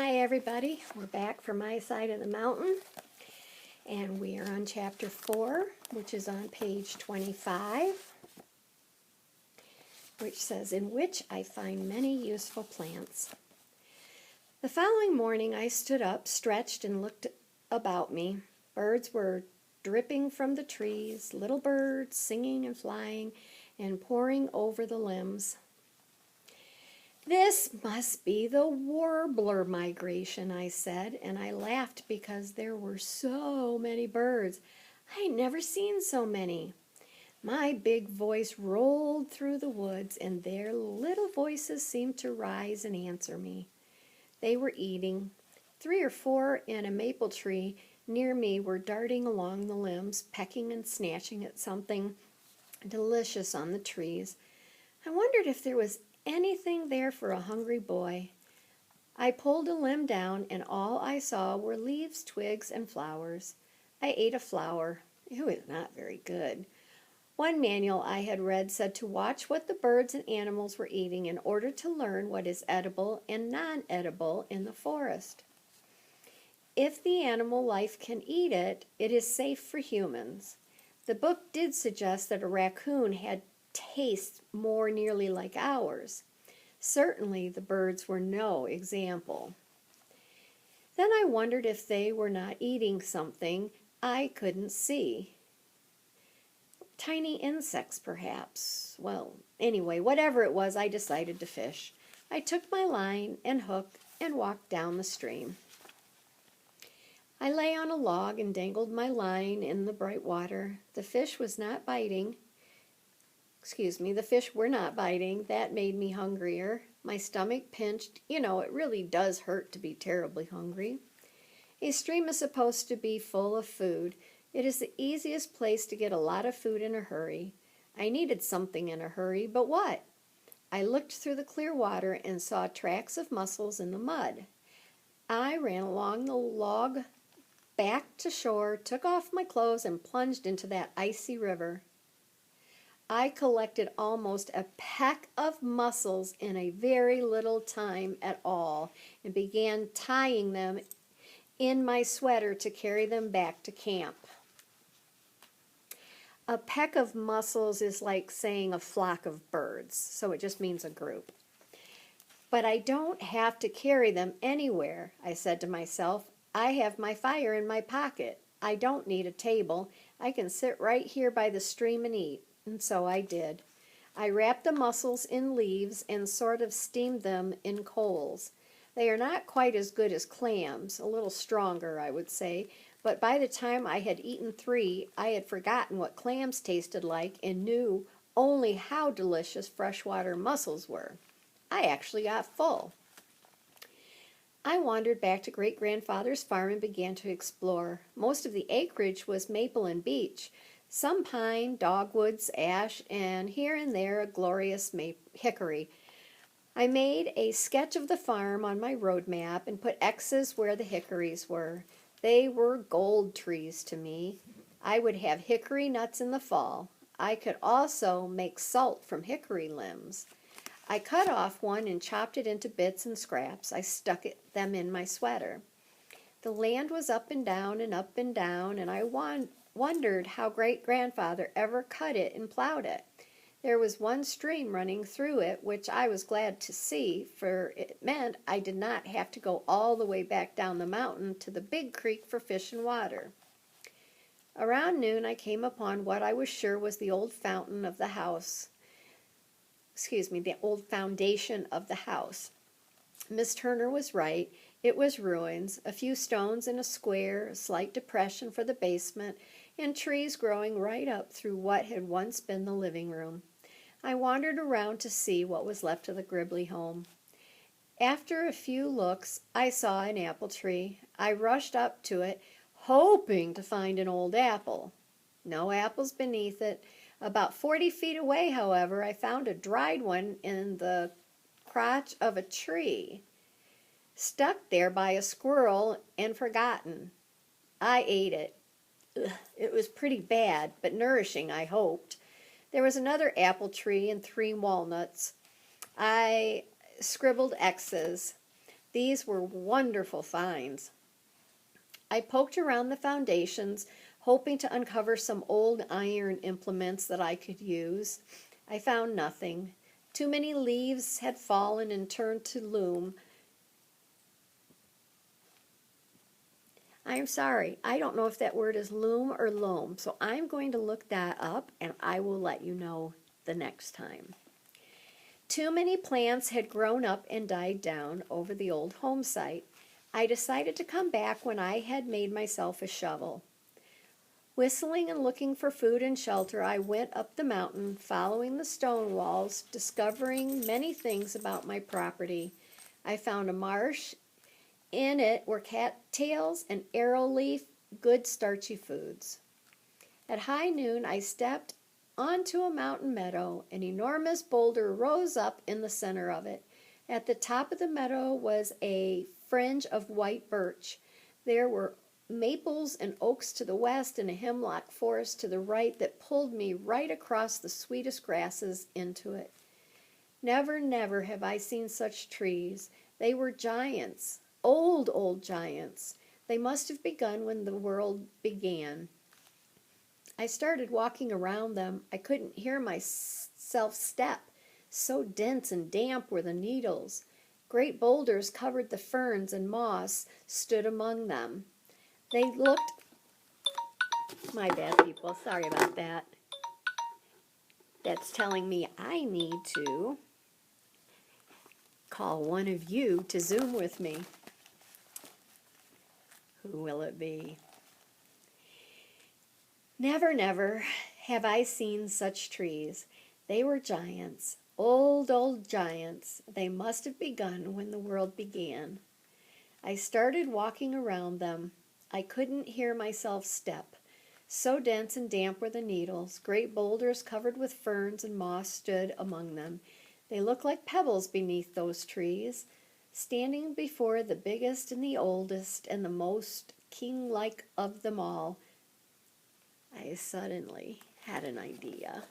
Hi everybody, we're back from my side of the mountain and we are on chapter 4, which is on page 25, which says, "In which I find many useful plants." The following morning I stood up, stretched, and looked about me. Birds were dripping from the trees, little birds singing and flying and pouring over the limbs. "This must be the warbler migration," I said, and I laughed because there were so many birds. I had never seen so many. My big voice rolled through the woods, and their little voices seemed to rise and answer me. They were eating. 3 or 4 in a maple tree near me were darting along the limbs, pecking and snatching at something delicious on the trees. I wondered if there was anything there for a hungry boy. I pulled a limb down, and all I saw were leaves, twigs, and flowers. I ate a flower. It was not very good. One manual I had read said to watch what the birds and animals were eating in order to learn what is edible and non-edible in the forest. If the animal life can eat it, it is safe for humans. The book did suggest that a raccoon had tastes more nearly like ours. Certainly the birds were no example. Then I wondered if they were not eating something I couldn't see. Tiny insects, perhaps. Well, anyway, whatever it was, I decided to fish. I took my line and hook and walked down the stream. I lay on a log and dangled my line in the bright water. The fish were not biting. That made me hungrier. My stomach pinched. You know, it really does hurt to be terribly hungry. A stream is supposed to be full of food. It is the easiest place to get a lot of food in a hurry. I needed something in a hurry, but what? I looked through the clear water and saw tracks of mussels in the mud. I ran along the log back to shore, took off my clothes, and plunged into that icy river. I collected almost a peck of mussels in a very little time at all and began tying them in my sweater to carry them back to camp. A peck of mussels is like saying a flock of birds, so it just means a group. But I don't have to carry them anywhere, I said to myself. I have my fire in my pocket. I don't need a table. I can sit right here by the stream and eat. And so I did. I wrapped the mussels in leaves and sort of steamed them in coals. They are not quite as good as clams, a little stronger, I would say, but by the time I had eaten 3, I had forgotten what clams tasted like and knew only how delicious freshwater mussels were. I actually got full. I wandered back to great-grandfather's farm and began to explore. Most of the acreage was maple and beech, some pine, dogwoods, ash, and here and there a glorious hickory. I made a sketch of the farm on my road map and put X's where the hickories were. They were gold trees to me. I would have hickory nuts in the fall. I could also make salt from hickory limbs. I cut off one and chopped it into bits and scraps. I stuck them in my sweater. The land was up and down, and I wondered how great-grandfather ever cut it and plowed it. There was one stream running through it, which I was glad to see, for it meant I did not have to go all the way back down the mountain to the big creek for fish and water. Around noon I came upon what I was sure was the old fountain of the house. The old foundation of the house. Miss Turner was right. It was ruins, a few stones in a square, a slight depression for the basement, and trees growing right up through what had once been the living room. I wandered around to see what was left of the Gribley home. After a few looks, I saw an apple tree. I rushed up to it, hoping to find an old apple. No apples beneath it. About 40 feet away, however, I found a dried one in the crotch of a tree, stuck there by a squirrel and forgotten. I ate it. It was pretty bad, but nourishing, I hoped. There was another apple tree and 3 walnuts. I scribbled X's. These were wonderful finds. I poked around the foundations, hoping to uncover some old iron implements that I could use. I found nothing. Too many leaves had fallen and turned to loam. I'm sorry, I don't know if that word is loom or loam, so I'm going to look that up and I will let you know the next time. Too many plants had grown up and died down over the old home site. I decided to come back when I had made myself a shovel. Whistling and looking for food and shelter, I went up the mountain, following the stone walls, discovering many things about my property. I found a marsh. In it were cattails and arrowleaf, good starchy foods. At high noon, I stepped onto a mountain meadow. An enormous boulder rose up in the center of it. At the top of the meadow was a fringe of white birch. There were maples and oaks to the west and a hemlock forest to the right that pulled me right across the sweetest grasses into it. Never, never have I seen such trees. They were giants, old giants. They must have begun when the world began. I started walking around them. I couldn't hear myself step. So dense and damp were the needles. Great boulders covered the ferns and moss stood among them. They looked... My bad, people. Sorry about that. That's telling me I need to call one of you to Zoom with me. Who will it be? Never, never have I seen such trees. They were giants, old giants. They must have begun when the world began. I started walking around them. I couldn't hear myself step. So dense and damp were the needles. Great boulders covered with ferns and moss stood among them. They looked like pebbles beneath those trees, standing before the biggest and the oldest and the most king-like of them all. I suddenly had an idea.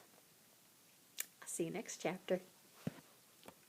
I'll see you next chapter.